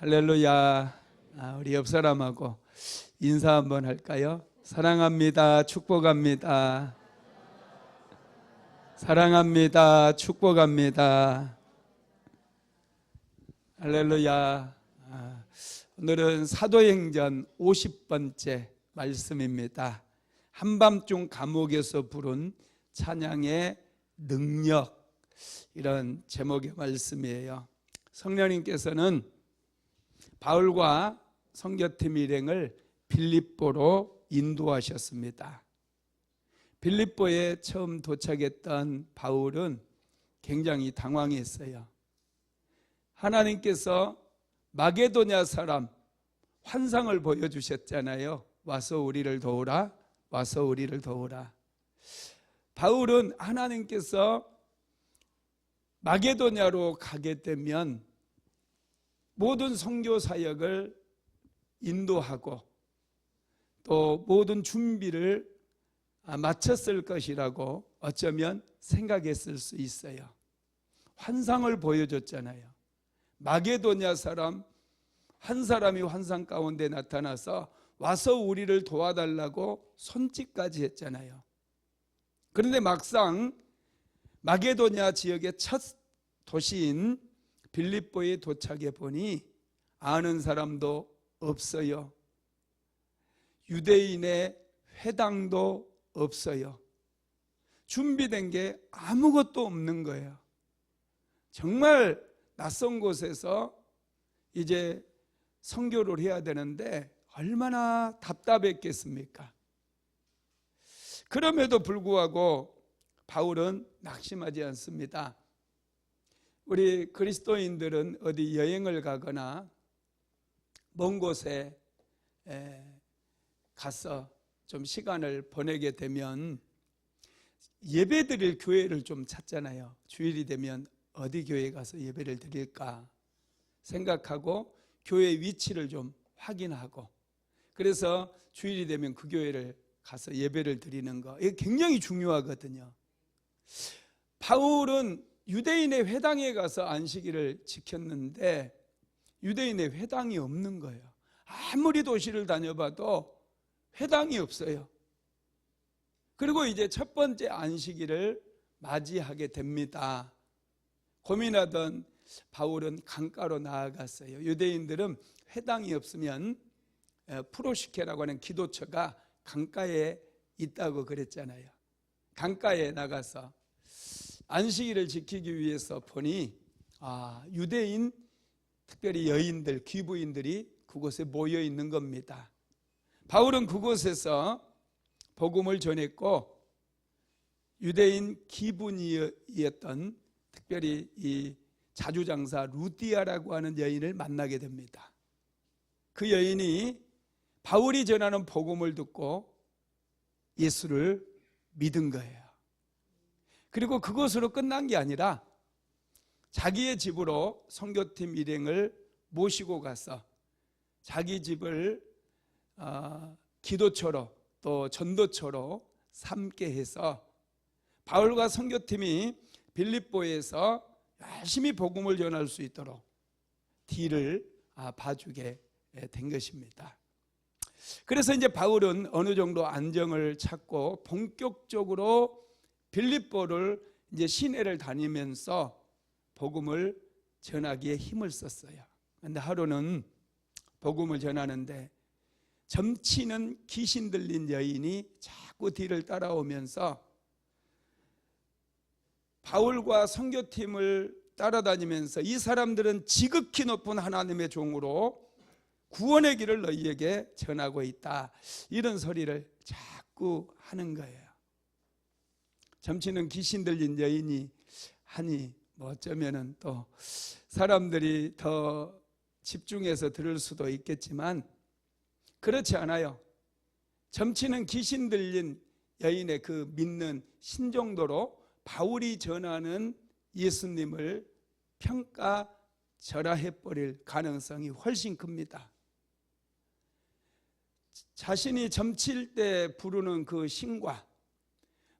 할렐루야. 우리 옆 사람하고 인사 한번 할까요? 사랑합니다. 축복합니다. 사랑합니다. 축복합니다. 할렐루야. 오늘은 사도행전 50번째 말씀입니다. 한밤중 감옥에서 부른 찬양의 능력, 이런 제목의 말씀이에요. 성령님께서는 바울과 선교팀 일행을 빌립보로 인도하셨습니다. 빌립보에 처음 도착했던 바울은 굉장히 당황했어요. 하나님께서 마게도냐 사람 환상을 보여주셨잖아요. 와서 우리를 도우라, 와서 우리를 도우라. 바울은 하나님께서 마게도냐로 가게 되면 모든 선교 사역을 인도하고 또 모든 준비를 마쳤을 것이라고 어쩌면 생각했을 수 있어요. 환상을 보여줬잖아요. 마게도냐 사람 한 사람이 환상 가운데 나타나서 와서 우리를 도와달라고 손짓까지 했잖아요. 그런데 막상 마게도냐 지역의 첫 도시인 빌립보에 도착해 보니 아는 사람도 없어요. 유대인의 회당도 없어요. 준비된 게 아무것도 없는 거예요. 정말 낯선 곳에서 이제 선교를 해야 되는데 얼마나 답답했겠습니까? 그럼에도 불구하고 바울은 낙심하지 않습니다. 우리 그리스도인들은 어디 여행을 가거나 먼 곳에 가서 좀 시간을 보내게 되면 예배드릴 교회를 좀 찾잖아요. 주일이 되면 어디 교회에 가서 예배를 드릴까 생각하고 교회 위치를 좀 확인하고, 그래서 주일이 되면 그 교회를 가서 예배를 드리는 거, 이게 굉장히 중요하거든요. 바울은 유대인의 회당에 가서 안식일을 지켰는데 유대인의 회당이 없는 거예요. 아무리 도시를 다녀봐도 회당이 없어요. 그리고 이제 첫 번째 안식일을 맞이하게 됩니다. 고민하던 바울은 강가로 나아갔어요. 유대인들은 회당이 없으면 프로시케라고 하는 기도처가 강가에 있다고 그랬잖아요. 강가에 나가서 안식일을 지키기 위해서 보니 유대인, 특별히 여인들, 귀부인들이 그곳에 모여 있는 겁니다. 바울은 그곳에서 복음을 전했고 유대인 기부인이었던 특별히 이 자주장사 루디아라고 하는 여인을 만나게 됩니다. 그 여인이 바울이 전하는 복음을 듣고 예수를 믿은 거예요. 그리고 그것으로 끝난 게 아니라 자기의 집으로 선교팀 일행을 모시고 가서 자기 집을 기도처로 또 전도처로 삼게 해서 바울과 선교팀이 빌립보에서 열심히 복음을 전할 수 있도록 뒤를 봐주게 된 것입니다. 그래서 이제 바울은 어느 정도 안정을 찾고 본격적으로 빌립보를 이제 시내를 다니면서 복음을 전하기에 힘을 썼어요. 그런데 하루는 복음을 전하는데 점치는 귀신 들린 여인이 자꾸 뒤를 따라오면서 바울과 선교팀을 따라다니면서 이 사람들은 지극히 높은 하나님의 종으로 구원의 길을 너희에게 전하고 있다, 이런 소리를 자꾸 하는 거예요. 점치는 귀신 들린 여인이 하니 어쩌면은 또 사람들이 더 집중해서 들을 수도 있겠지만 그렇지 않아요. 점치는 귀신 들린 여인의 그 믿는 신정도로 바울이 전하는 예수님을 평가절하해버릴 가능성이 훨씬 큽니다. 자신이 점칠 때 부르는 그 신과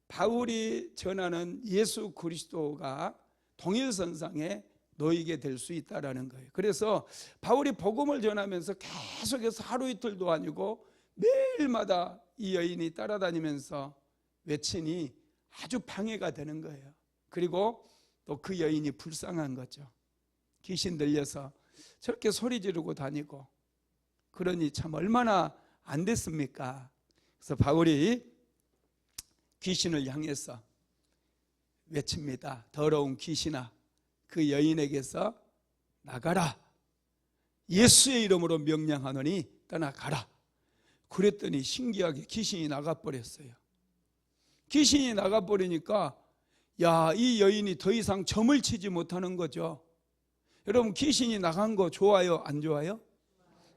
바울이 전하는 예수 그리스도가 동일선상에 놓이게 될 수 있다라는 거예요. 그래서 바울이 복음을 전하면서 계속해서 하루 이틀도 아니고 매일마다 이 여인이 따라다니면서 외치니 아주 방해가 되는 거예요. 그리고 또 그 여인이 불쌍한 거죠. 귀신 들려서 저렇게 소리 지르고 다니고 그러니 참 얼마나 안 됐습니까? 그래서 바울이 귀신을 향해서 외칩니다. 더러운 귀신아, 그 여인에게서 나가라. 예수의 이름으로 명령하노니 떠나가라. 그랬더니 신기하게 귀신이 나가버렸어요. 귀신이 나가버리니까 이 여인이 더 이상 점을 치지 못하는 거죠. 여러분, 귀신이 나간 거 좋아요? 안 좋아요?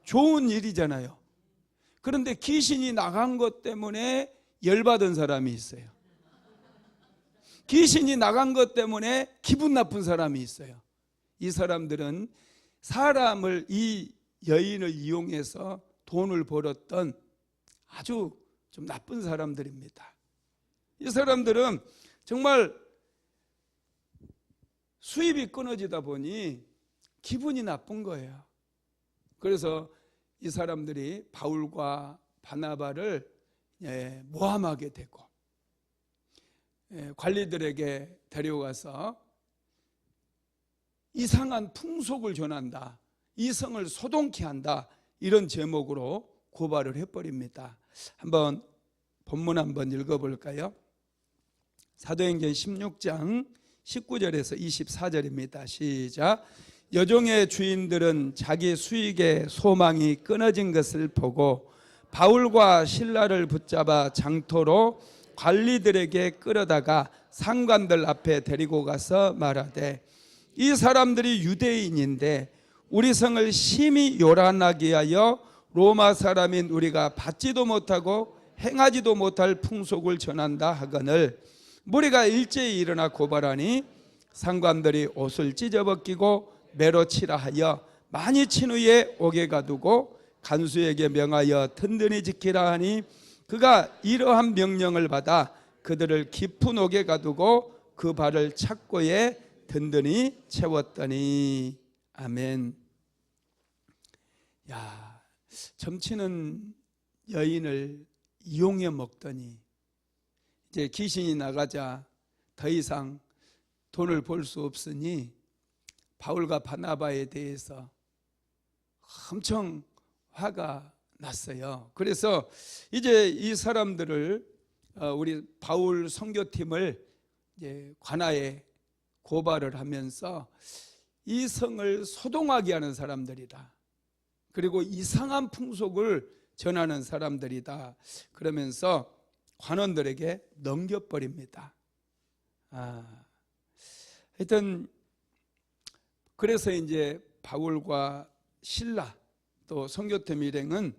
좋은 일이잖아요. 그런데 귀신이 나간 것 때문에 열받은 사람이 있어요. 귀신이 나간 것 때문에 기분 나쁜 사람이 있어요. 이 사람들은 사람을, 이 여인을 이용해서 돈을 벌었던 아주 좀 나쁜 사람들입니다. 이 사람들은 정말 수입이 끊어지다 보니 기분이 나쁜 거예요. 그래서 이 사람들이 바울과 바나바를 모함하게 되고 관리들에게 데려가서 이상한 풍속을 전한다, 이성을 소동케 한다, 이런 제목으로 고발을 해버립니다. 한번 본문 한번 읽어볼까요? 사도행전 16장 19절에서 24절입니다. 시작. 여종의 주인들은 자기 수익의 소망이 끊어진 것을 보고 바울과 실라를 붙잡아 장토로 관리들에게 끌어다가 상관들 앞에 데리고 가서 말하되, 이 사람들이 유대인인데 우리 성을 심히 요란하게 하여 로마 사람인 우리가 받지도 못하고 행하지도 못할 풍속을 전한다 하거늘 무리가 일제히 일어나 고발하니 상관들이 옷을 찢어벗기고 매로 치라 하여 많이 친 후에 옥에 가두고 간수에게 명하여 든든히 지키라 하니 그가 이러한 명령을 받아 그들을 깊은 옥에 가두고 그 발을 착고에 든든히 채웠더니. 아멘. 점치는 여인을 이용해 먹더니 이제 귀신이 나가자 더 이상 돈을 벌 수 없으니 바울과 바나바에 대해서 엄청 화가 났어요. 그래서 이제 이 사람들을 우리 바울 선교팀을 이제 관아에 고발을 하면서 이 성을 소동하게 하는 사람들이다, 그리고 이상한 풍속을 전하는 사람들이다, 그러면서 관원들에게 넘겨버립니다. 하여튼 그래서 이제 바울과 실라 또 선교팀 일행은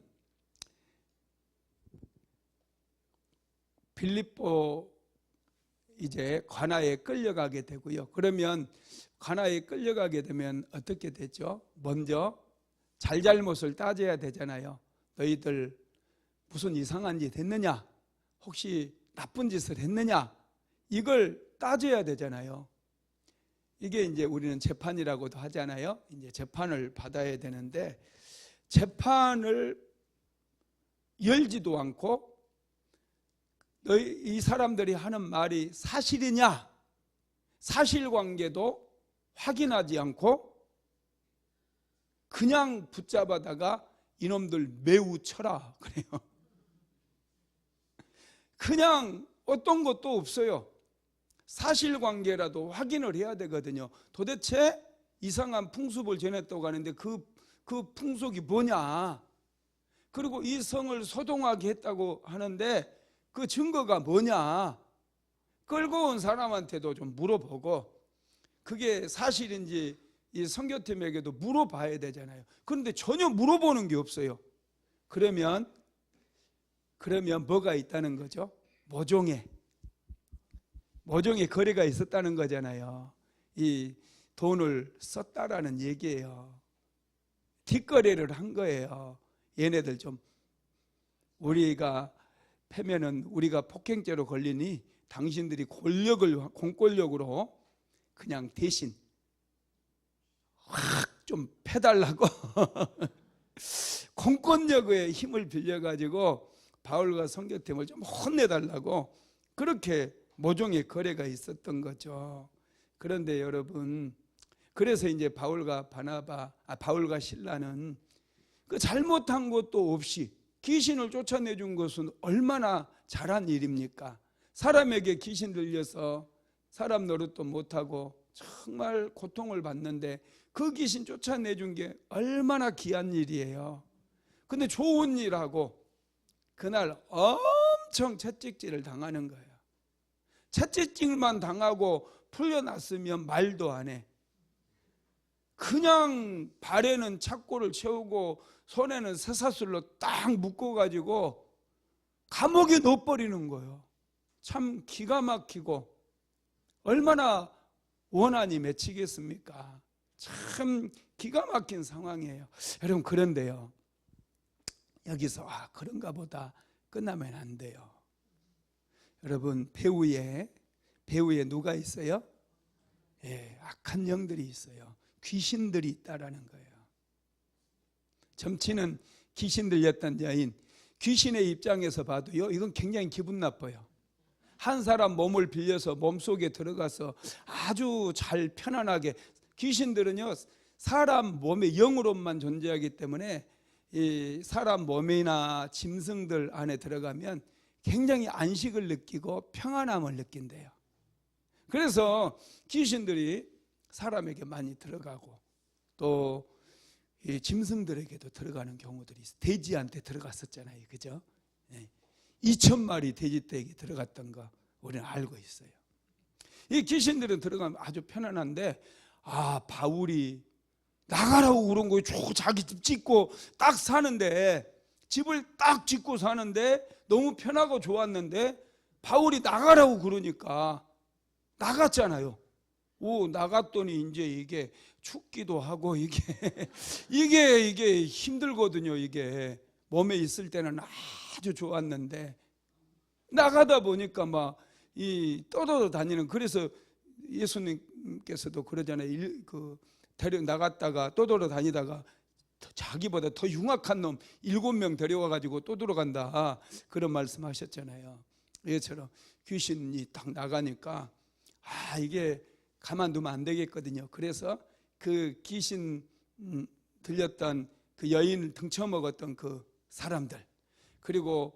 빌립보 이제 관아에 끌려가게 되고요. 그러면 관아에 끌려가게 되면 어떻게 되죠? 먼저 잘잘못을 따져야 되잖아요. 너희들 무슨 이상한 짓 했느냐? 혹시 나쁜 짓을 했느냐? 이걸 따져야 되잖아요. 이게 이제 우리는 재판이라고도 하잖아요. 이제 재판을 받아야 되는데 재판을 열지도 않고 이 사람들이 하는 말이 사실이냐, 사실관계도 확인하지 않고 그냥 붙잡아다가 이놈들 매우 쳐라 그래요. 그냥 어떤 것도 없어요. 사실관계라도 확인을 해야 되거든요. 도대체 이상한 풍습을 전했다고 하는데 그 풍속이 뭐냐, 그리고 이 성을 소동하게 했다고 하는데 그 증거가 뭐냐, 끌고 온 사람한테도 좀 물어보고 그게 사실인지 이 선교팀에게도 물어봐야 되잖아요. 그런데 전혀 물어보는 게 없어요. 그러면 뭐가 있다는 거죠? 모종의 거래가 있었다는 거잖아요. 이 돈을 썼다라는 얘기예요. 뒷거래를 한 거예요. 얘네들 좀 우리가 패면은 우리가 폭행죄로 걸리니 당신들이 공권력으로 그냥 대신 확 좀 패달라고 공권력의 힘을 빌려가지고 바울과 선교팀을 좀 혼내달라고 그렇게 모종의 거래가 있었던 거죠. 그런데 여러분, 그래서 이제 바울과 실라는 그 잘못한 것도 없이 귀신을 쫓아내준 것은 얼마나 잘한 일입니까? 사람에게 귀신 들려서 사람 노릇도 못하고 정말 고통을 받는데 그 귀신 쫓아내준 게 얼마나 귀한 일이에요. 근데 좋은 일하고 그날 엄청 채찍질을 당하는 거예요. 채찍질만 당하고 풀려났으면 말도 안 해. 그냥 발에는 착고를 채우고 손에는 쇠사슬로 딱 묶어가지고 감옥에 넣어버리는 거예요. 참 기가 막히고 얼마나 원한이 맺히겠습니까? 참 기가 막힌 상황이에요. 여러분, 그런데요, 여기서 그런가 보다 끝나면 안 돼요. 여러분, 배후에 누가 있어요? 악한 영들이 있어요. 귀신들이 있다라는 거예요. 점치는 귀신 들렸던 여인, 귀신의 입장에서 봐도요, 이건 굉장히 기분 나빠요. 한 사람 몸을 빌려서 몸속에 들어가서 아주 잘 편안하게, 귀신들은요 사람 몸에 영으로만 존재하기 때문에 이 사람 몸이나 짐승들 안에 들어가면 굉장히 안식을 느끼고 평안함을 느낀대요. 그래서 귀신들이 사람에게 많이 들어가고 또 이 짐승들에게도 들어가는 경우들이 있어요. 돼지한테 들어갔었잖아요, 그죠? 2,000마리 돼지떼에게 들어갔던 거 우리는 알고 있어요. 이 귀신들은 들어가면 아주 편안한데 바울이 나가라고 그런 거예요. 자기 집 짓고 딱 사는데, 집을 딱 짓고 사는데 너무 편하고 좋았는데 바울이 나가라고 그러니까 나갔잖아요. 나갔더니 이제 이게 춥기도 하고 이게 힘들거든요. 이게 몸에 있을 때는 아주 좋았는데 나가다 보니까 막 이 떠돌아 다니는, 그래서 예수님께서도 그러잖아요. 나갔다가 떠돌아 다니다가 자기보다 더 흉악한 놈 7명 데려와 가지고 또 들어간다, 그런 말씀하셨잖아요. 이처럼 귀신이 딱 나가니까 이게 가만두면 안 되겠거든요. 그래서 그 귀신 들렸던 그 여인을 등쳐먹었던 그 사람들, 그리고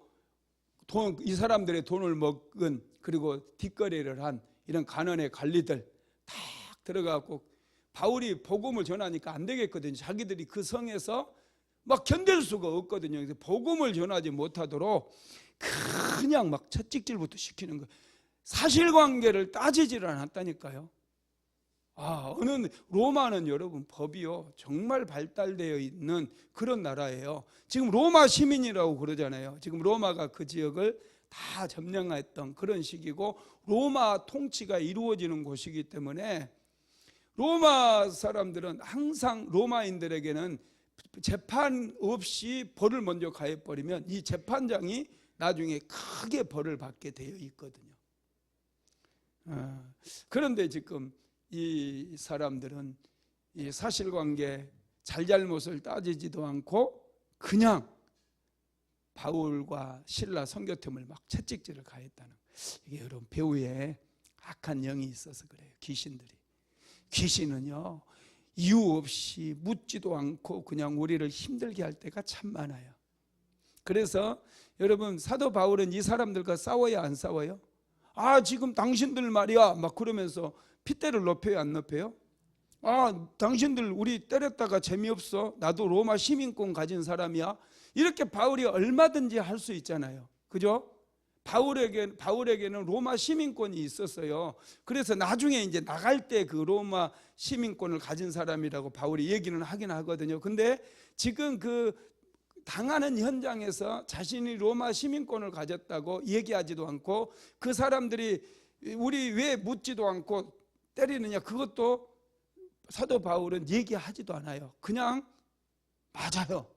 이 사람들의 돈을 먹은, 그리고 뒷거래를 한 이런 가난의 관리들 다 들어가고 바울이 복음을 전하니까 안 되겠거든요. 자기들이 그 성에서 막 견딜 수가 없거든요. 그래서 복음을 전하지 못하도록 그냥 막 채찍질부터 시키는 거예요. 사실관계를 따지지를 않았다니까요. 로마는 여러분 법이요 정말 발달되어 있는 그런 나라예요. 지금 로마 시민이라고 그러잖아요. 지금 로마가 그 지역을 다 점령했던 그런 시기고 로마 통치가 이루어지는 곳이기 때문에 로마 사람들은 항상 로마인들에게는 재판 없이 벌을 먼저 가해버리면 이 재판장이 나중에 크게 벌을 받게 되어 있거든요. 그런데 지금 이 사람들은 이 사실관계 잘잘못을 따지지도 않고 그냥 바울과 실라 선교팀을 막 채찍질을 가했다는 거예요. 이게 여러분 배후에 악한 영이 있어서 그래요. 귀신은요 이유 없이 묻지도 않고 그냥 우리를 힘들게 할 때가 참 많아요. 그래서 여러분 사도 바울은 이 사람들과 싸워야 안 싸워요? 지금 당신들 말이야 막 그러면서 핏대를 높여요, 안 높여요? 당신들 우리 때렸다가 재미없어? 나도 로마 시민권 가진 사람이야. 이렇게 바울이 얼마든지 할 수 있잖아요, 그죠? 바울에게는 로마 시민권이 있었어요. 그래서 나중에 이제 나갈 때 그 로마 시민권을 가진 사람이라고 바울이 얘기는 하긴 하거든요. 근데 지금 그 당하는 현장에서 자신이 로마 시민권을 가졌다고 얘기하지도 않고 그 사람들이 우리 왜 묻지도 않고 때리느냐, 그것도 사도 바울은 얘기하지도 않아요. 그냥 맞아요.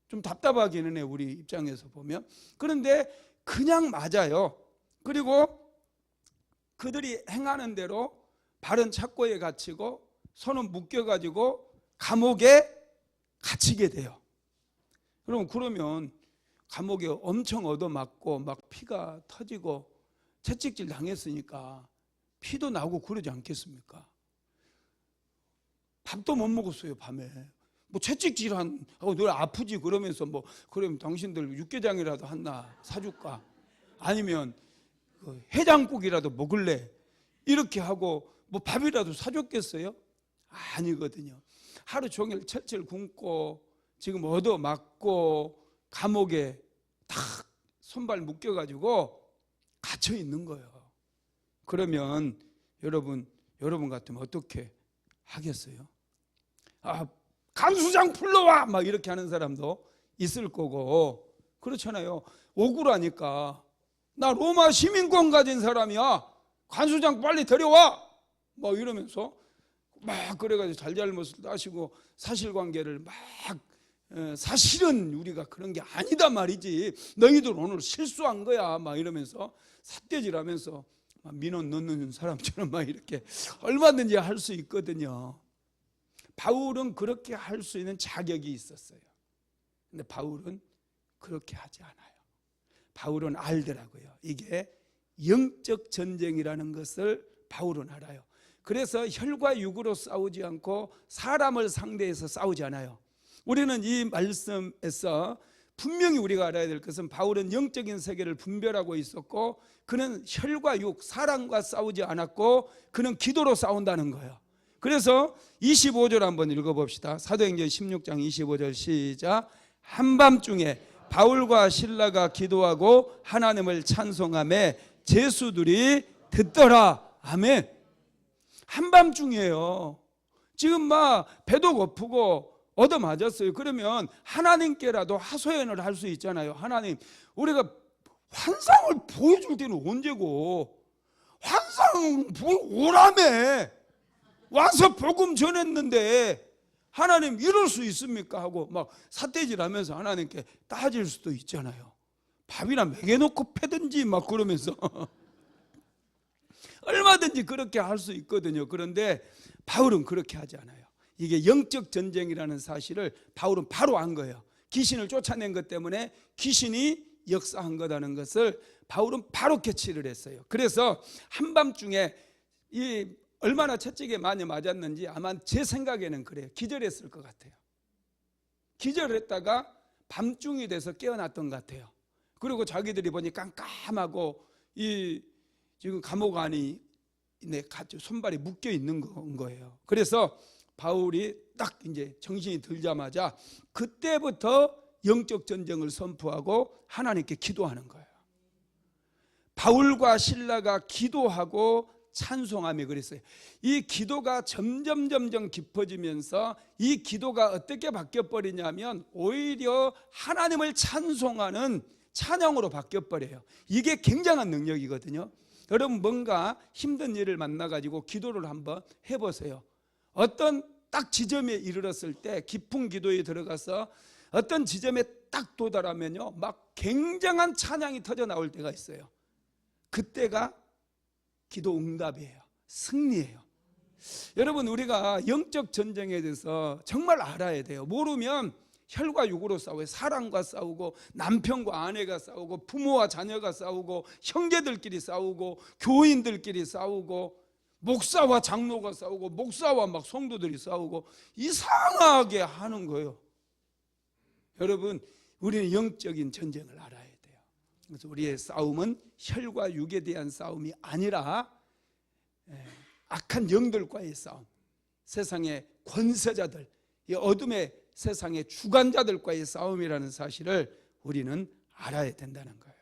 좀 답답하기는 해, 우리 입장에서 보면. 그런데 그냥 맞아요. 그리고 그들이 행하는 대로 바른 착고에 갇히고 손은 묶여가지고 감옥에 갇히게 돼요. 그러면 감옥에 엄청 얻어맞고 막 피가 터지고 채찍질 당했으니까 피도 나고 그러지 않겠습니까? 밥도 못 먹었어요. 밤에 뭐 채찍질 하고 너 아프지 그러면서 뭐 그러면 당신들 육개장이라도 하나 사줄까? 아니면 그 해장국이라도 먹을래? 이렇게 하고 뭐 밥이라도 사줬겠어요? 아니거든요. 하루 종일 철철 굶고 지금 얻어맞고 감옥에 딱 손발 묶여가지고 갇혀 있는 거예요. 그러면 여러분 같으면 어떻게 하겠어요? 간수장 불러와! 막 이렇게 하는 사람도 있을 거고, 그렇잖아요. 억울하니까 나 로마 시민권 가진 사람이야. 간수장 빨리 데려와! 막 이러면서 막 그래가지고 잘잘못을 따시고 사실관계를 막 사실은 우리가 그런 게 아니다 말이지. 너희들 오늘 실수한 거야. 막 이러면서 삿대질하면서 민원 넣는 사람처럼 막 이렇게 얼마든지 할 수 있거든요. 바울은 그렇게 할 수 있는 자격이 있었어요. 근데 바울은 그렇게 하지 않아요. 바울은 알더라고요. 이게 영적 전쟁이라는 것을 바울은 알아요. 그래서 혈과 육으로 싸우지 않고 사람을 상대해서 싸우지 않아요. 우리는 이 말씀에서 분명히 우리가 알아야 될 것은 바울은 영적인 세계를 분별하고 있었고 그는 혈과 육, 사람과 싸우지 않았고 그는 기도로 싸운다는 거예요. 그래서 25절 한번 읽어봅시다. 사도행전 16장 25절 시작. 한밤중에 바울과 실라가 기도하고 하나님을 찬송하며 제수들이 듣더라. 아멘. 한밤중이에요. 지금 막 배도 고프고 얻어맞았어요. 그러면 하나님께라도 하소연을 할 수 있잖아요. 하나님, 우리가 환상을 보여줄 때는 언제고 환상 오라며 와서 복음 전했는데 하나님 이럴 수 있습니까? 하고 막 삿대질하면서 하나님께 따질 수도 있잖아요. 밥이나 먹여놓고 패든지 막 그러면서 얼마든지 그렇게 할 수 있거든요. 그런데 바울은 그렇게 하지 않아요. 이게 영적 전쟁이라는 사실을 바울은 바로 안 거예요. 귀신을 쫓아낸 것 때문에 귀신이 역사한 거라는 것을 바울은 바로 캐치를 했어요. 그래서 한밤중에 이 얼마나 채찍에 많이 맞았는지 아마 제 생각에는 그래요. 기절했을 것 같아요. 기절했다가 밤중이 돼서 깨어났던 것 같아요. 그리고 자기들이 보니 깜깜하고 이 지금 감옥 안이 손발이 묶여 있는 거예요. 그래서 바울이 딱 이제 정신이 들자마자 그때부터 영적 전쟁을 선포하고 하나님께 기도하는 거예요. 바울과 실라가 기도하고 찬송하며 그랬어요. 이 기도가 점점 깊어지면서 이 기도가 어떻게 바뀌어버리냐면 오히려 하나님을 찬송하는 찬양으로 바뀌어버려요. 이게 굉장한 능력이거든요. 여러분 뭔가 힘든 일을 만나가지고 기도를 한번 해보세요. 어떤 딱 지점에 이르렀을 때 깊은 기도에 들어가서 어떤 지점에 딱 도달하면요 막 굉장한 찬양이 터져 나올 때가 있어요. 그때가 기도 응답이에요. 승리예요. 여러분 우리가 영적 전쟁에 대해서 정말 알아야 돼요. 모르면 혈과 육으로 싸워요. 사람과 싸우고 남편과 아내가 싸우고 부모와 자녀가 싸우고 형제들끼리 싸우고 교인들끼리 싸우고 목사와 장로가 싸우고 목사와 막 성도들이 싸우고 이상하게 하는 거예요. 여러분 우리는 영적인 전쟁을 알아야 돼요. 그래서 우리의 싸움은 혈과 육에 대한 싸움이 아니라 악한 영들과의 싸움, 세상의 권세자들, 이 어둠의 세상의 주관자들과의 싸움이라는 사실을 우리는 알아야 된다는 거예요.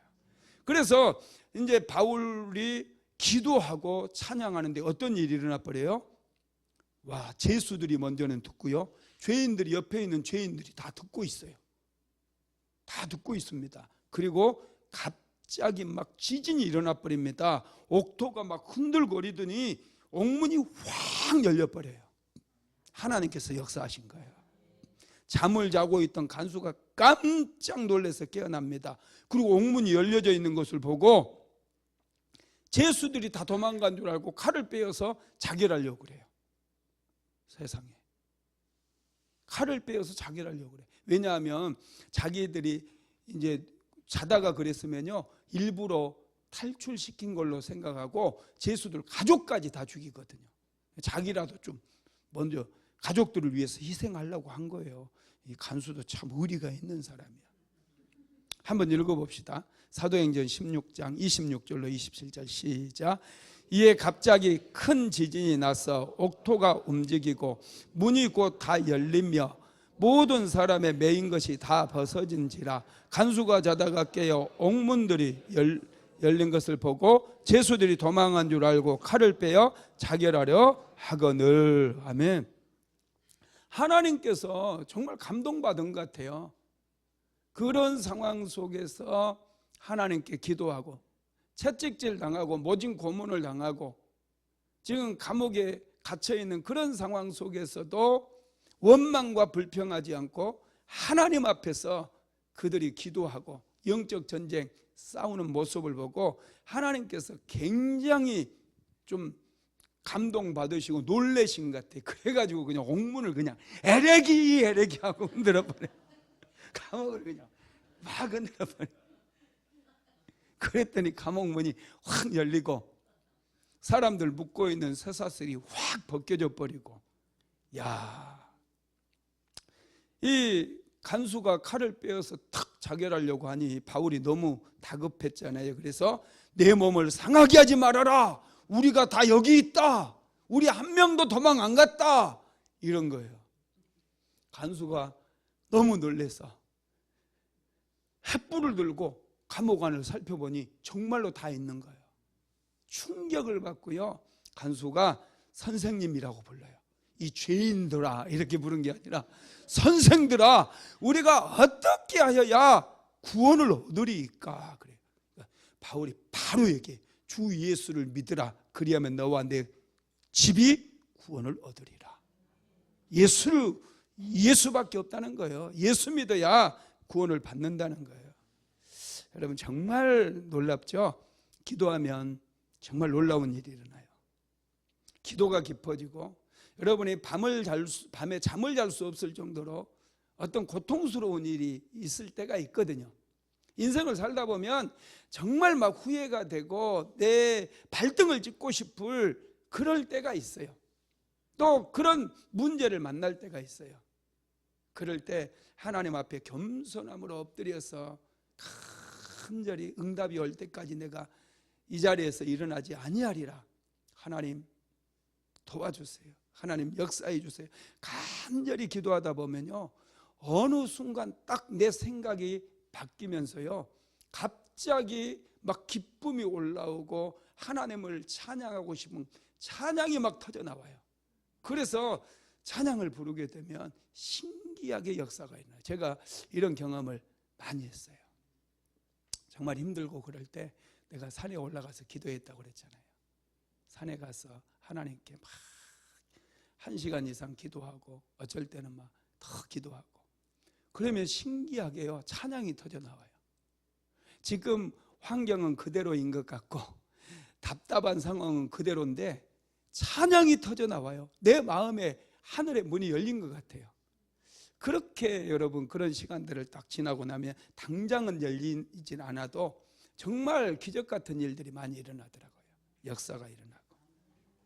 그래서 이제 바울이 기도하고 찬양하는데 어떤 일이 일어나 버려요? 와, 죄수들이 먼저는 듣고요. 죄인들이 옆에 있는 죄인들이 다 듣고 있어요. 다 듣고 있습니다. 그리고 갑자기 막 지진이 일어나 버립니다. 옥토가 막 흔들거리더니 옥문이 확 열려 버려요. 하나님께서 역사하신 거예요. 잠을 자고 있던 간수가 깜짝 놀라서 깨어납니다. 그리고 옥문이 열려져 있는 것을 보고 죄수들이 다 도망간 줄 알고 칼을 빼어서 자결하려고 그래요. 세상에. 칼을 빼어서 자결하려고 그래. 왜냐하면 자기들이 이제 자다가 그랬으면요, 일부러 탈출시킨 걸로 생각하고 제수들 가족까지 다 죽이거든요. 자기라도 좀 먼저 가족들을 위해서 희생하려고 한 거예요. 이 간수도 참 의리가 있는 사람이야. 한번 읽어봅시다. 사도행전 16장 26절로 27절 시작. 이에 갑자기 큰 지진이 나서 옥토가 움직이고 문이 곧 다 열리며 모든 사람의 매인 것이 다 벗어진지라. 간수가 자다가 깨어 옥문들이 열린 것을 보고 제수들이 도망한 줄 알고 칼을 빼어 자결하려 하거늘. 아멘. 하나님께서 정말 감동받은 것 같아요. 그런 상황 속에서 하나님께 기도하고 채찍질 당하고 모진 고문을 당하고 지금 감옥에 갇혀있는 그런 상황 속에서도 원망과 불평하지 않고 하나님 앞에서 그들이 기도하고 영적 전쟁 싸우는 모습을 보고 하나님께서 굉장히 좀 감동받으시고 놀라신 것 같아요. 그래가지고 그냥 옥문을 그냥 에레기 하고 흔들어버려요. 감옥을 그냥 막 흔들어버려요. 그랬더니 감옥 문이 확 열리고 사람들 묶고 있는 쇠사슬이 확 벗겨져 버리고, 이 간수가 칼을 빼어서 탁 자결하려고 하니 바울이 너무 다급했잖아요. 그래서 내 몸을 상하게 하지 말아라. 우리가 다 여기 있다. 우리 한 명도 도망 안 갔다. 이런 거예요. 간수가 너무 놀라서 횃불을 들고 감옥 안을 살펴보니 정말로 다 있는 거예요. 충격을 받고요, 간수가 선생님이라고 불러요. 이 죄인들아 이렇게 부른 게 아니라 선생들아, 우리가 어떻게 하여야 구원을 얻으리까. 그래요. 바울이 바로 얘기해. 주 예수를 믿으라. 그리하면 너와 내 집이 구원을 얻으리라. 예수밖에 없다는 거예요. 예수 믿어야 구원을 받는다는 거예요. 여러분 정말 놀랍죠? 기도하면 정말 놀라운 일이 일어나요. 기도가 깊어지고 여러분이 밤에 잠을 잘 수 없을 정도로 어떤 고통스러운 일이 있을 때가 있거든요. 인생을 살다 보면 정말 막 후회가 되고 내 발등을 찍고 싶을 그럴 때가 있어요. 또 그런 문제를 만날 때가 있어요. 그럴 때 하나님 앞에 겸손함으로 엎드려서 간절히 응답이 올 때까지 내가 이 자리에서 일어나지 아니하리라. 하나님 도와주세요. 하나님 역사해 주세요. 간절히 기도하다 보면요, 어느 순간 딱 내 생각이 바뀌면서요, 갑자기 막 기쁨이 올라오고 하나님을 찬양하고 싶은 찬양이 막 터져 나와요. 그래서 찬양을 부르게 되면 신기하게 역사가 있나요. 제가 이런 경험을 많이 했어요. 정말 힘들고 그럴 때 내가 산에 올라가서 기도했다고 그랬잖아요. 산에 가서 하나님께 막 1시간 이상 기도하고 어쩔 때는 막 더 기도하고, 그러면 신기하게요, 찬양이 터져 나와요. 지금 환경은 그대로인 것 같고 답답한 상황은 그대로인데 찬양이 터져 나와요. 내 마음에 하늘의 문이 열린 것 같아요. 그렇게 여러분 그런 시간들을 딱 지나고 나면 당장은 열리진 않아도 정말 기적 같은 일들이 많이 일어나더라고요. 역사가 일어나고.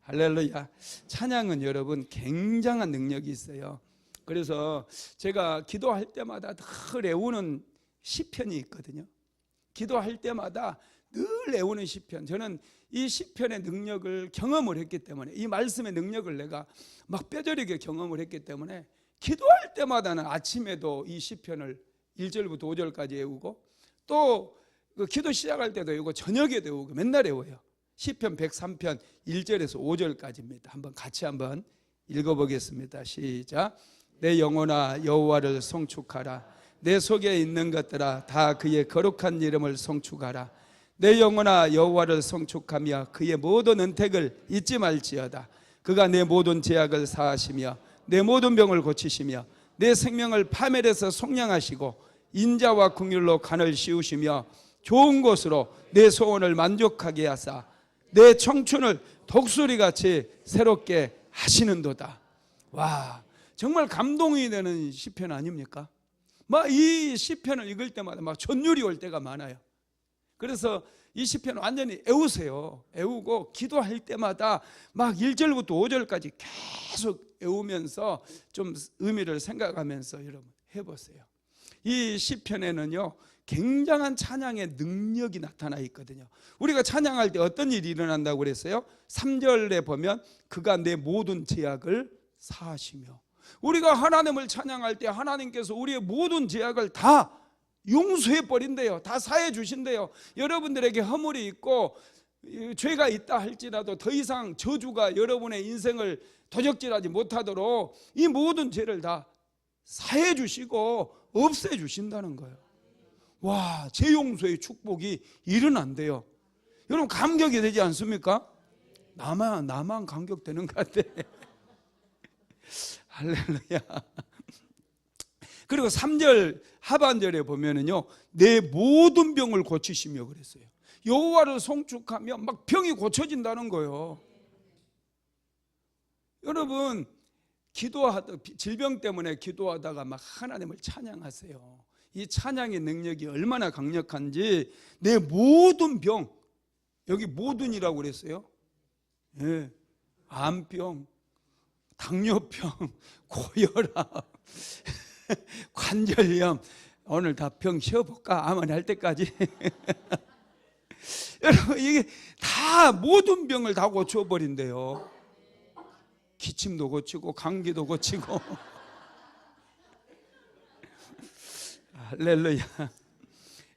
할렐루야. 찬양은 여러분 굉장한 능력이 있어요. 그래서 제가 기도할 때마다 늘 애우는 시편이 있거든요. 기도할 때마다 늘 애우는 시편. 저는 이 시편의 능력을 경험을 했기 때문에, 이 말씀의 능력을 내가 막 뼈저리게 경험을 했기 때문에 기도할 때마다는 아침에도 이 시편을 1절부터 5절까지 외우고 또 그 기도 시작할 때도 외우고 저녁에도 외우고 맨날 외워요. 시편 103편 1절에서 5절까지입니다. 한번 같이 한번 읽어보겠습니다. 시작. 내 영혼아 여호와를 송축하라. 내 속에 있는 것들아 다 그의 거룩한 이름을 송축하라. 내 영혼아 여호와를 송축하며 그의 모든 은택을 잊지 말지어다. 그가 내 모든 죄악을 사하시며 내 모든 병을 고치시며 내 생명을 파멸해서 속량하시고 인자와 긍휼로 간을 씌우시며 좋은 곳으로 내 소원을 만족하게 하사 내 청춘을 독수리같이 새롭게 하시는도다. 와, 정말 감동이 되는 시편 아닙니까? 막 이 시편을 읽을 때마다 막 전율이 올 때가 많아요. 그래서 이 시편 완전히 애우세요. 애우고 기도할 때마다 막 1절부터 5절까지 계속 애우면서 좀 의미를 생각하면서 여러분 해보세요. 이 시편에는요 굉장한 찬양의 능력이 나타나 있거든요. 우리가 찬양할 때 어떤 일이 일어난다고 그랬어요? 3절에 보면 그가 내 모든 죄악을 사하시며, 우리가 하나님을 찬양할 때 하나님께서 우리의 모든 죄악을 다 용서해 버린대요. 다 사해 주신대요. 여러분들에게 허물이 있고 죄가 있다 할지라도 더 이상 저주가 여러분의 인생을 도적질하지 못하도록 이 모든 죄를 다 사해 주시고 없애 주신다는 거예요. 와, 죄 용서의 축복이 일어난대요. 여러분 감격이 되지 않습니까? 나만 감격되는 것 같아. 할렐루야. 그리고 3절 하반절에 보면은요 내 모든 병을 고치시며 그랬어요. 여호와를 송축하면 막 병이 고쳐진다는 거예요. 여러분 질병 때문에 기도하다가 막 하나님을 찬양하세요. 이 찬양의 능력이 얼마나 강력한지 내 모든 병, 여기 모든이라고 그랬어요. 예, 암병, 당뇨병, 고혈압, 관절염, 오늘 다 병 쉬어볼까? 아멘 할 때까지. 여러분 이게 다 모든 병을 다 고쳐버린대요. 기침도 고치고 감기도 고치고. 할렐루야.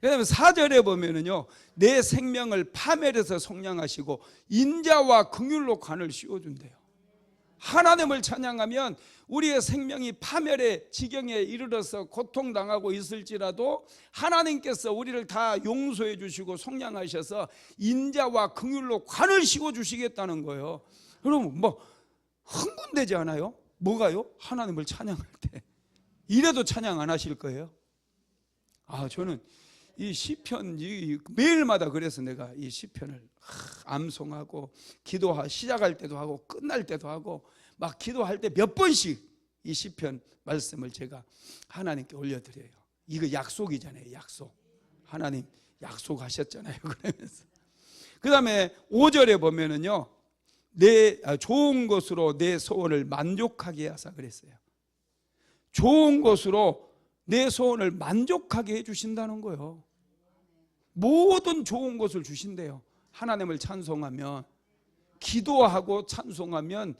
그다음에 4절에 보면은요 내 생명을 파멸해서 속량하시고 인자와 긍휼로 관을 씌워준대요. 하나님을 찬양하면 우리의 생명이 파멸의 지경에 이르러서 고통당하고 있을지라도 하나님께서 우리를 다 용서해 주시고 속량하셔서 인자와 긍휼로 관을 씌워 주시겠다는 거예요. 여러분 뭐 흥분되지 않아요? 뭐가요? 하나님을 찬양할 때. 이래도 찬양 안 하실 거예요? 저는 이 시편 매일마다 그래서 내가 이 시편을 암송하고 시작할 때도 하고 끝날 때도 하고 막 기도할 때 몇 번씩 이 시편 말씀을 제가 하나님께 올려드려요. 이거 약속이잖아요. 약속. 하나님 약속하셨잖아요. 그러면서 그 다음에 5절에 보면은요 좋은 것으로 내 소원을 만족하게 하사 그랬어요. 좋은 것으로 내 소원을 만족하게 해주신다는 거예요. 모든 좋은 것을 주신대요. 하나님을 찬송하면, 기도하고 찬송하면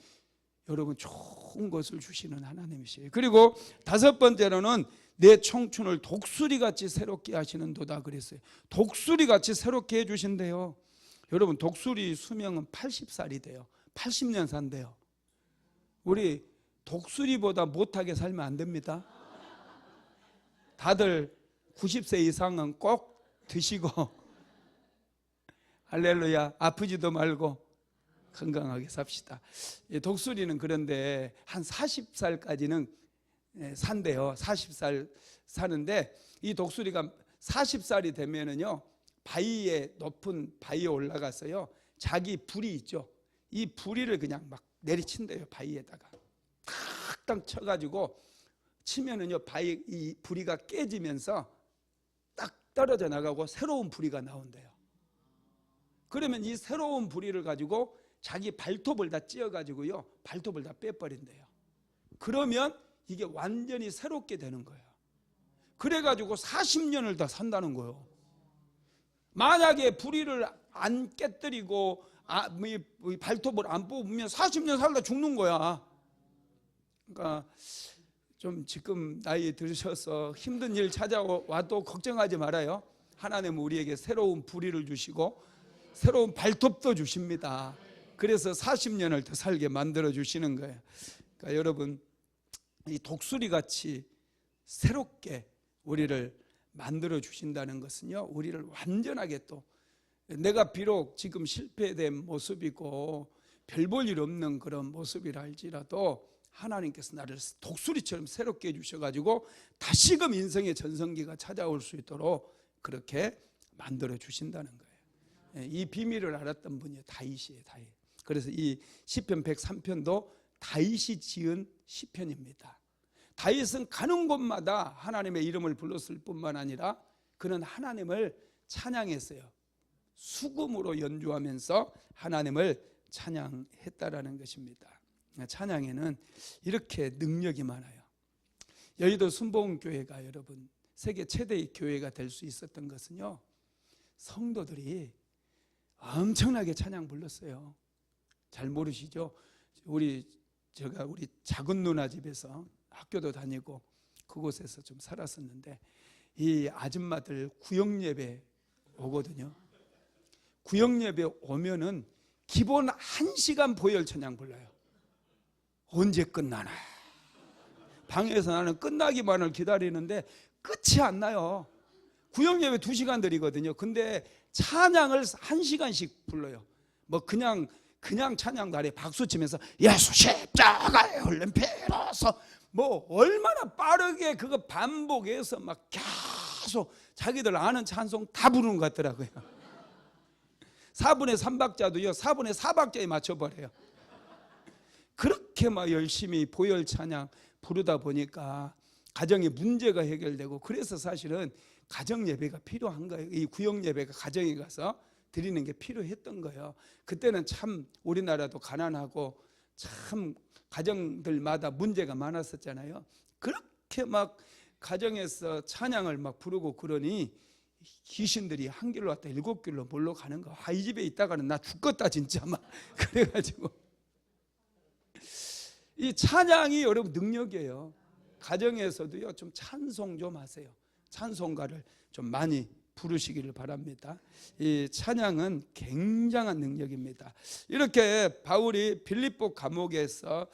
여러분 좋은 것을 주시는 하나님이시에요. 그리고 5번째로는 내 청춘을 독수리같이 새롭게 하시는도다 그랬어요. 독수리같이 새롭게 해주신대요. 여러분 독수리 수명은 80살이 돼요. 80년 산대요. 우리 독수리보다 못하게 살면 안 됩니다. 다들 90세 이상은 꼭 드시고 할렐루야 아프지도 말고 건강하게 삽시다. 독수리는 그런데 한 40살까지는 산대요. 40살 사는데 이 독수리가 40살이 되면은요 바위에 높은 바위에 올라가서요 자기 부리 있죠. 이 부리를 그냥 막 내리친대요. 바위에다가 탁탁 쳐가지고 치면은요 이 부리가 깨지면서 딱 떨어져 나가고 새로운 부리가 나온대요. 그러면 이 새로운 부리를 가지고 자기 발톱을 다 찧어가지고요 발톱을 다 빼버린대요. 그러면 이게 완전히 새롭게 되는 거예요. 그래가지고 40년을 다 산다는 거예요. 만약에 부리를 안 깨뜨리고 발톱을 안 뽑으면 40년 살다 죽는 거야. 그러니까 좀 지금 나이 들으셔서 힘든 일 찾아와도 걱정하지 말아요. 하나님은 우리에게 새로운 부리를 주시고 새로운 발톱도 주십니다. 그래서 40년을 더 살게 만들어 주시는 거예요. 그러니까 여러분 이 독수리같이 새롭게 우리를 만들어 주신다는 것은요 우리를 완전하게 또 내가 비록 지금 실패된 모습이고 별 볼 일 없는 그런 모습이라 할지라도 하나님께서 나를 독수리처럼 새롭게 해주셔가지고 다시금 인생의 전성기가 찾아올 수 있도록 그렇게 만들어 주신다는 거예요. 이 비밀을 알았던 분이 다윗이에요. 다윗. 그래서 이 시편 103편도 다윗이 지은 시편입니다. 다윗은 가는 곳마다 하나님의 이름을 불렀을 뿐만 아니라 그는 하나님을 찬양했어요. 수금으로 연주하면서 하나님을 찬양했다라는 것입니다. 찬양에는 이렇게 능력이 많아요. 여의도 순복음교회가 여러분 세계 최대의 교회가 될 수 있었던 것은요, 성도들이 엄청나게 찬양 불렀어요. 잘 모르시죠? 우리 작은 누나 집에서 학교도 다니고 그곳에서 좀 살았었는데, 이 아줌마들 구역 예배 오거든요. 구역 예배 오면은 기본 1시간 보혈 찬양 불러요. 언제 끝나나? 방에서 나는 끝나기만을 기다리는데 끝이 안 나요. 구역 예배 2시간 드리거든요. 근데 찬양을 1시간씩 불러요. 뭐 그냥 찬양도 아니에요. 박수 치면서 예수 십자가에 흘린 피로서 뭐 얼마나 빠르게 그거 반복해서 막 계속 자기들 아는 찬송 다 부르는 것 같더라고요. 4분의 3박자도요 4분의 4박자에 맞춰버려요. 그렇게 막 열심히 보혈 찬양 부르다 보니까 가정의 문제가 해결되고, 그래서 사실은 가정 예배가 필요한 거예요. 이 구역 예배가 가정에 가서 드리는 게 필요했던 거예요. 그때는 참 우리나라도 가난하고 참 가정들마다 문제가 많았었잖아요. 그렇게 막 가정에서 찬양을 막 부르고 그러니 귀신들이 한 길로 왔다 7길로 몰러 가는 거. 이 집에 있다가는 나 죽겠다 진짜 막 그래가지고. 이 찬양이 여러분 능력이에요. 가정에서도요 좀 찬송 좀 하세요. 찬송가를 좀 많이 부르시기를 바랍니다. 이 찬양은 굉장한 능력입니다. 이렇게 바울이 빌립보 감옥에서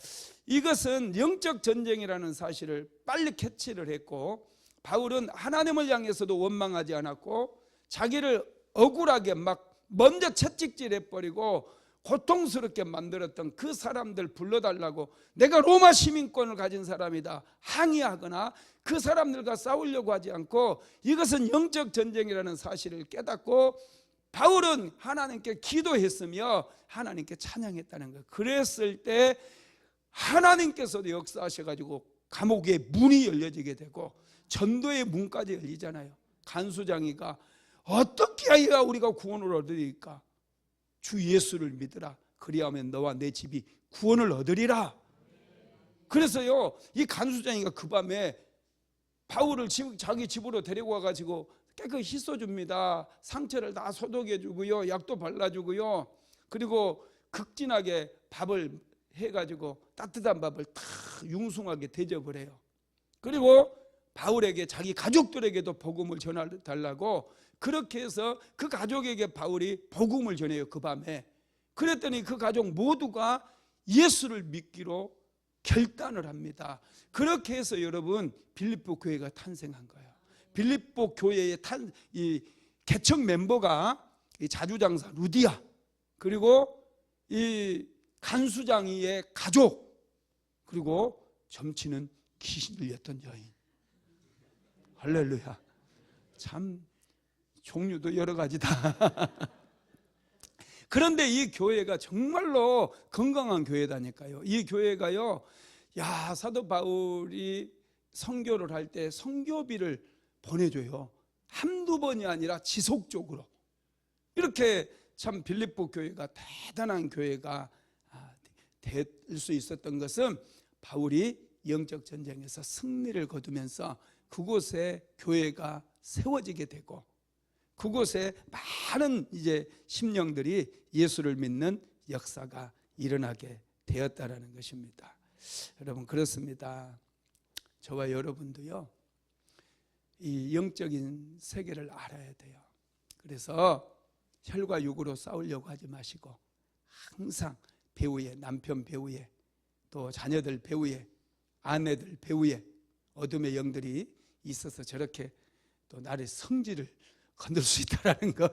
이것은 영적 전쟁이라는 사실을 빨리 캐치를 했고, 바울은 하나님을 향해서도 원망하지 않았고 자기를 억울하게 막 먼저 채찍질해버리고 고통스럽게 만들었던 그 사람들 불러달라고, 내가 로마 시민권을 가진 사람이다 항의하거나 그 사람들과 싸우려고 하지 않고 이것은 영적 전쟁이라는 사실을 깨닫고 바울은 하나님께 기도했으며 하나님께 찬양했다는 거예요. 그랬을 때 하나님께서도 역사하셔가지고 감옥의 문이 열려지게 되고 전도의 문까지 열리잖아요. 간수장이가 어떻게 해야 우리가 구원을 얻으리까? 주 예수를 믿으라. 그리하면 너와 내 집이 구원을 얻으리라. 그래서요 이 간수장이가 그 밤에 바울을 자기 집으로 데리고 와가지고 깨끗이 씻어줍니다. 상처를 다 소독해주고요, 약도 발라주고요, 그리고 극진하게 밥을 해가지고 따뜻한 밥을 탁 융숭하게 대접을 해요. 그리고 바울에게 자기 가족들에게도 복음을 전해달라고 그렇게 해서 그 가족에게 바울이 복음을 전해요. 그 밤에. 그랬더니 그 가족 모두가 예수를 믿기로 결단을 합니다. 그렇게 해서 여러분 빌립보 교회가 탄생한 거예요. 빌립보 교회의 이 개척 멤버가 이 자주장사 루디아, 그리고 이 간수장이의 가족, 그리고 점치는 귀신 들렸던 여인. 할렐루야. 참 종류도 여러 가지다. 그런데 이 교회가 정말로 건강한 교회다니까요. 이 교회가요, 사도 바울이 선교를 할 때 선교비를 보내줘요. 한두 번이 아니라 지속적으로. 이렇게 참 빌립보 교회가 대단한 교회가 될 수 있었던 것은 바울이 영적 전쟁에서 승리를 거두면서 그곳에 교회가 세워지게 되고 그곳에 많은 이제 심령들이 예수를 믿는 역사가 일어나게 되었다라는 것입니다. 여러분 그렇습니다. 저와 여러분도요 이 영적인 세계를 알아야 돼요. 그래서 혈과 육으로 싸우려고 하지 마시고 항상 배후에, 남편 배후에, 또 자녀들 배후에, 아내들 배후에 어둠의 영들이 있어서 저렇게 또 나의 성질을 건들 수 있다라는 거.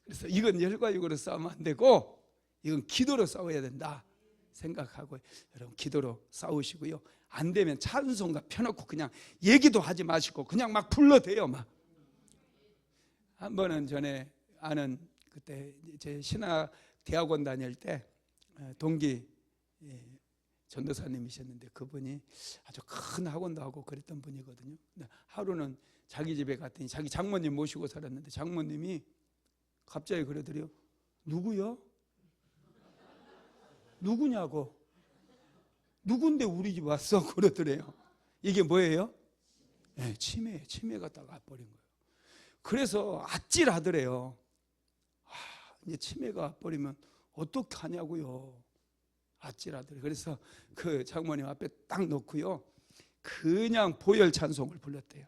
그래서 이건 혈과 육으로 싸우면 안 되고 이건 기도로 싸워야 된다 생각하고 여러분 기도로 싸우시고요. 안 되면 찬송가 펴놓고 그냥 얘기도 하지 마시고 그냥 막 불러대요. 막 한 번은 전에 아는 그때 제 신학 대학원 다닐 때 동기 전도사님이셨는데 그분이 아주 큰 학원도 하고 그랬던 분이거든요. 하루는 자기 집에 갔더니 자기 장모님 모시고 살았는데 장모님이 갑자기 그러더래요. 누구요? 누구냐고. 누군데 우리 집 왔어? 그러더래요. 이게 뭐예요? 네, 치매가 딱 와버린 거예요. 그래서 아찔하더래요. 이제 치매가 와버리면 어떻게 하냐고요. 아찔하더래요. 그래서 그 장모님 앞에 딱 놓고요, 그냥 보혈 찬송을 불렀대요.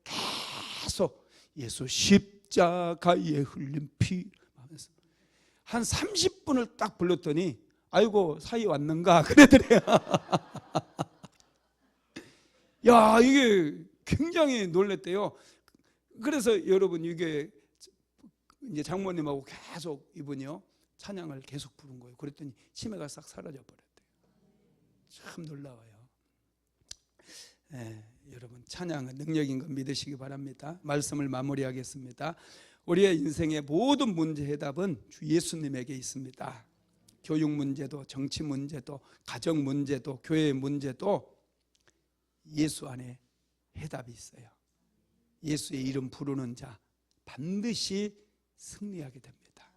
계속 예수 십자가에 흘린 피 하면서 한 30분을 딱 불렀더니 아이고 사이 왔는가 그러더래요. 야, 이게 굉장히 놀랬대요. 그래서 여러분, 이게 이제 장모님하고 계속 이분이요 찬양을 계속 부른 거예요. 그랬더니 치매가 싹 사라져 버렸대요. 참 놀라워요. 여러분, 찬양은 능력인 것 믿으시기 바랍니다. 말씀을 마무리하겠습니다. 우리의 인생의 모든 문제 해답은 주 예수님에게 있습니다. 교육 문제도, 정치 문제도, 가정 문제도, 교회 문제도 예수 안에 해답이 있어요. 예수의 이름 부르는 자 반드시 승리하게 됩니다.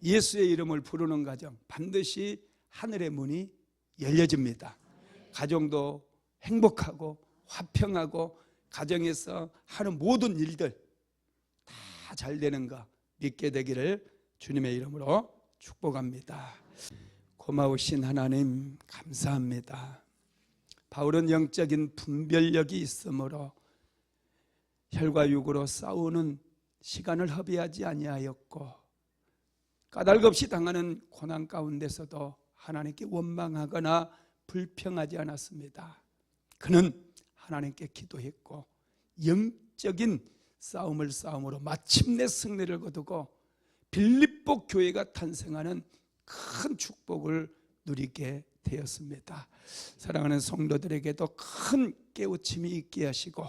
예수의 이름을 부르는 가정 반드시 하늘의 문이 열려집니다. 가정도 행복하고 화평하고 가정에서 하는 모든 일들 다 잘 되는 거 믿게 되기를 주님의 이름으로 축복합니다. 고마우신 하나님 감사합니다. 바울은 영적인 분별력이 있으므로 혈과 육으로 싸우는 시간을 허비하지 아니하였고 까닭없이 당하는 고난 가운데서도 하나님께 원망하거나 불평하지 않았습니다. 그는 하나님께 기도했고 영적인 싸움을 싸움으로 마침내 승리를 거두고 빌립보 교회가 탄생하는 큰 축복을 누리게 되었습니다. 사랑하는 성도들에게도 큰 깨우침이 있게 하시고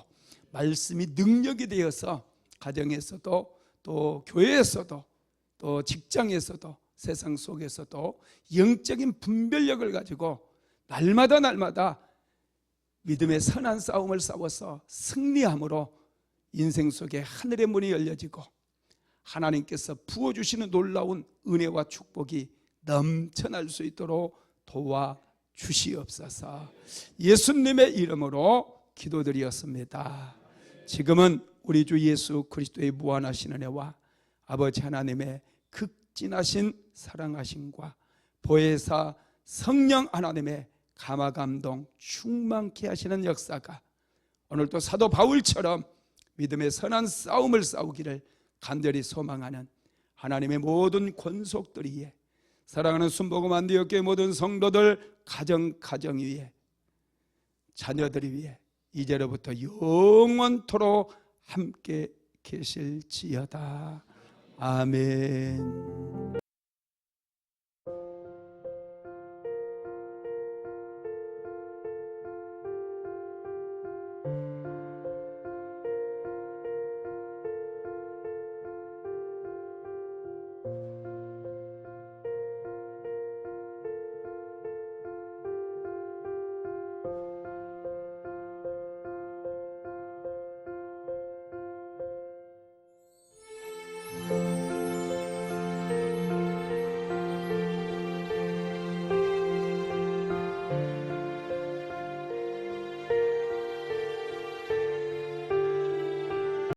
말씀이 능력이 되어서 가정에서도 또 교회에서도 또 직장에서도 세상 속에서도 영적인 분별력을 가지고 날마다 믿음의 선한 싸움을 싸워서 승리함으로 인생 속에 하늘의 문이 열려지고 하나님께서 부어주시는 놀라운 은혜와 축복이 넘쳐날 수 있도록 도와주시옵소서. 예수님의 이름으로 기도드리었습니다. 지금은 우리 주 예수 그리스도의 무한하신 은혜와 아버지 하나님의 극진하신 사랑하심과 보혜사 성령 하나님의 감화감동 충만케 하시는 역사가 오늘도 사도 바울처럼 믿음의 선한 싸움을 싸우기를 간절히 소망하는 하나님의 모든 권속들 위에, 사랑하는 순복음 안디옥교회 모든 성도들 가정 위에, 자녀들 위에 이제로부터 영원토록 함께 계실지어다. 아멘.